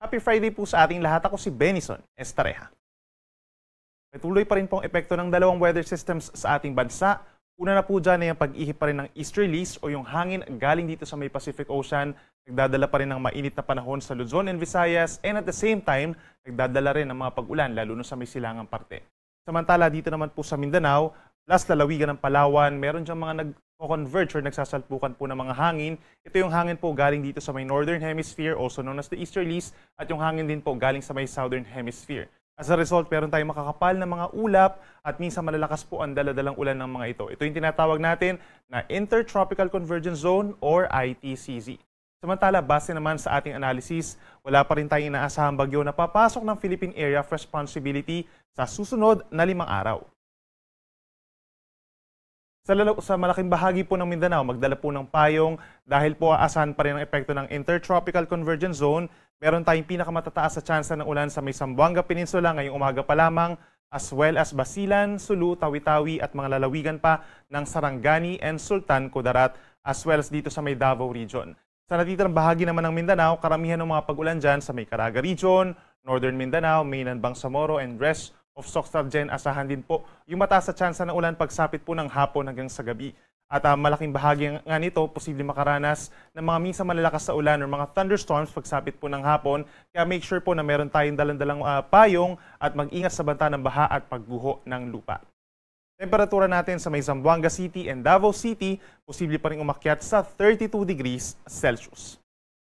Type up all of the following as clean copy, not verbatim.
Happy Friday po sa ating lahat. Ako si Benison Estareja. Patuloy pa rin po ang epekto ng dalawang weather systems sa ating bansa. Una na po dyan ay ang pag-ihip pa rin ng easterlies o yung hangin galing dito sa may Pacific Ocean. Nagdadala pa rin ng mainit na panahon sa Luzon and Visayas, and at the same time, nagdadala rin ng mga pag-ulan lalo na sa may silangang parte. Samantala dito naman po sa Mindanao, plus lalawigan ng Palawan, meron diyang mga nag-converge or nagsasalpukan po ng mga hangin. Ito yung hangin po galing dito sa may Northern Hemisphere, also known as the easterlies, at yung hangin din po galing sa may Southern Hemisphere. As a result, meron tayong makakapal na mga ulap at minsan malalakas po ang daladalang ulan ng mga ito. Ito yung tinatawag natin na Intertropical Convergence Zone or ITCZ. Samantala, base naman sa ating analysis, wala pa rin tayong inaasahang bagyo na papasok ng Philippine Area of Responsibility sa susunod na 5 araw. Sa malaking bahagi po ng Mindanao, magdala po ng payong dahil po aasahan pa rin ang epekto ng Intertropical Convergence Zone. Meron tayong pinakamatataas sa tsansa ng ulan sa may Zamboanga Peninsula ngayong umaga pa lamang, as well as Basilan, Sulu, Tawi-Tawi at mga lalawigan pa ng Sarangani and Sultan Kudarat, as well as dito sa may Davao Region. Sa natitirang bahagi naman ng Mindanao, karamihan ng mga pag-ulan dyan sa may Caraga Region, Northern Mindanao, Mainland Bangsamoro, and rest of Soctargen. Asahan din po yung mataas sa tsansa ng ulan pagsapit po ng hapon hanggang sa gabi. At malaking bahagi nga nito, posible makaranas ng mga minsan malalakas sa ulan o mga thunderstorms pagsapit po ng hapon. Kaya make sure po na meron tayong dalang-dalang payong at mag-ingat sa banta ng baha at pagguho ng lupa. Temperatura natin sa may Zamboanga City and Davao City, posible pa rin umakyat sa 32 degrees Celsius.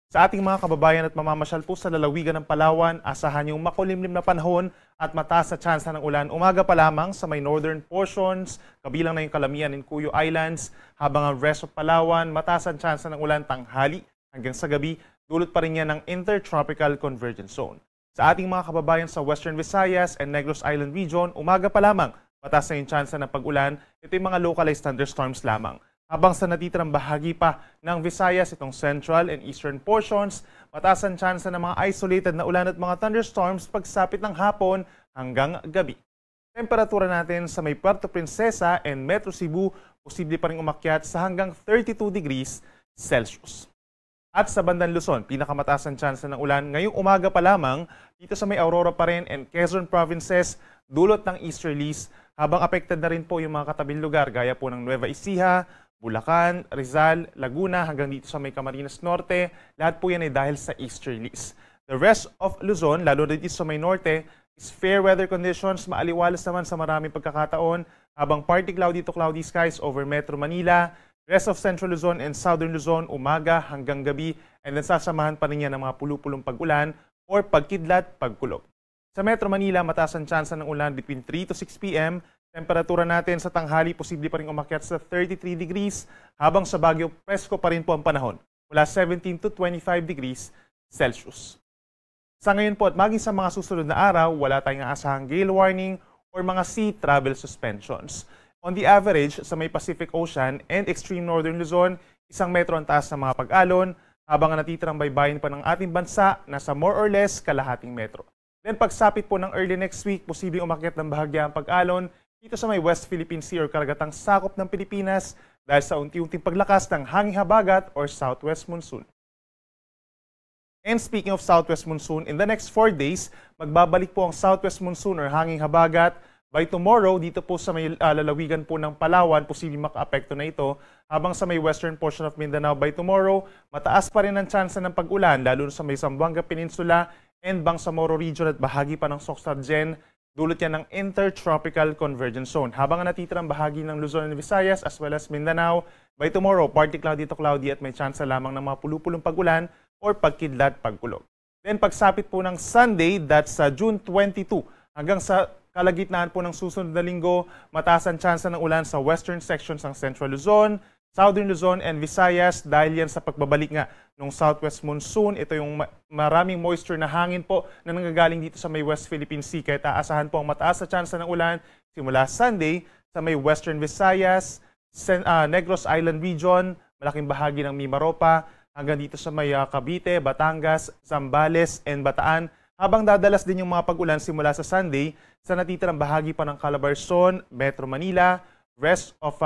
Sa ating mga kababayan at mamamasyal po sa lalawigan ng Palawan, asahan yung makulimlim na panahon at mataas na tsansa ng ulan umaga pa lamang sa may northern portions, kabilang na yung Calamian and Cuyo Islands, habang ang rest of Palawan, mataas ang tsansa ng ulan tanghali hanggang sa gabi, dulot pa rin yan ng Intertropical Convergence Zone. Sa ating mga kababayan sa Western Visayas and Negros Island Region, umaga pa lamang, mataas na yung tsansa ng pag-ulan, ito yung mga localized thunderstorms lamang. Habang sa natitirang bahagi pa ng Visayas, itong central and eastern portions, mataas ang tsansa ng mga isolated na ulan at mga thunderstorms pagsapit ng hapon hanggang gabi. Temperatura natin sa may Puerto Princesa and Metro Cebu, posible pa rin umakyat sa hanggang 32 degrees Celsius. At sa bandang Luzon, pinakamataas ang tsansa ng ulan ngayong umaga pa lamang dito sa may Aurora pa rin and Quezon provinces, dulot ng easterlies, habang affected na rin po yung mga katabing lugar gaya po ng Nueva Ecija, Bulacan, Rizal, Laguna hanggang dito sa may Camarines Norte, lahat po yan ay dahil sa easterlies. The rest of Luzon, lalo na dito sa may norte, is fair weather conditions, maaliwalas naman sa maraming pagkakataon, habang partly cloudy to cloudy skies over Metro Manila, rest of Central Luzon and Southern Luzon, umaga hanggang gabi, and then sasamahan pa rin yan ng mga pulupulong pag-ulan or pagkidlat, pagkulog. Sa Metro Manila, mataas ang tsansa ng ulan between 3 to 6 p.m., temperatura natin sa tanghali, posible pa rin umakyat sa 33 degrees, habang sa Baguio, presko pa rin po ang panahon, mula 17 to 25 degrees Celsius. Sa ngayon po at maging sa mga susunod na araw, wala tayong aasahang gale warning or mga sea travel suspensions. On the average, sa may Pacific Ocean and extreme northern Luzon, 1 metro ang taas ng mga pag-alon, habang natitirang baybayin pa ng ating bansa, nasa more or less kalahating metro. Then pagsapit po ng early next week, posibleng umakyat ng bahagya ang pag-alon dito sa may West Philippine Sea or karagatang sakop ng Pilipinas dahil sa unti-unting paglakas ng hanging habagat or southwest monsoon. And speaking of southwest monsoon, in the next 4 days, magbabalik po ang southwest monsoon or hanging habagat. By tomorrow, dito po sa may lalawigan po ng Palawan, posibleng maka-apekto na ito. Habang sa may western portion of Mindanao, by tomorrow, mataas pa rin ang tsansa ng pag-ulan, lalo sa may Zamboanga Peninsula and Bangsamoro Region at bahagi pa ng Soctargen. Dulot yan ng Intertropical Convergence Zone. Habang natitirang bahagi ng Luzon and Visayas as well as Mindanao, by tomorrow, partly cloudy to cloudy at may tsansa lamang ng mga pulupulong pag-ulan or pagkidlat, pagkulog. Then pagsapit po ng Sunday, that's June 22, hanggang sa kalagitnaan po ng susunod na linggo, mataas ang tsansa ng ulan sa western sections ng Central Luzon, Southern Luzon and Visayas dahil yan sa pagbabalik nga ng southwest monsoon. Ito yung maraming moisture na hangin po na nanggagaling dito sa may West Philippine Sea. Kaya taasahan po ang mataas na tsansa ng ulan simula Sunday sa may Western Visayas, Negros Island Region, malaking bahagi ng Mimaropa, hanggang dito sa may Cavite, Batangas, Zambales and Bataan. Habang dadalas din yung mga pag-ulan simula sa Sunday sa natitirang bahagi pa ng Calabarzon, Metro Manila, rest of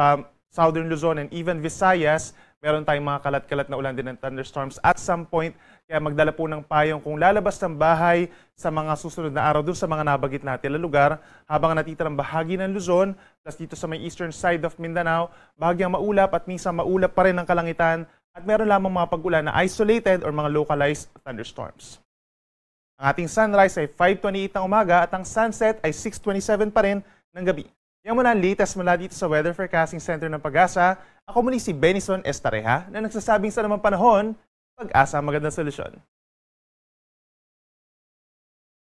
Southern Luzon and even Visayas, meron tayong mga kalat-kalat na ulan din ng thunderstorms at some point. Kaya Kaya magdala po ng payong kung lalabas ng bahay sa mga susunod na araw dun sa mga nabagit natin na lugar, habang natitirang bahagi ng Luzon, plus dito sa may eastern side of Mindanao, bahagyang maulap at minsan maulap pa rin ang kalangitan at meron lamang mga pag-ulan na isolated or mga localized thunderstorms. Ang ating sunrise ay 5:28 ng umaga at ang sunset ay 6:27 pa rin ng gabi. Yan muna ang latest mula dito sa Weather Forecasting Center ng Pag-asa. Ako muli si Benison Estareja na nagsasabing sa namang panahon, Pag-asa ang magandang solusyon.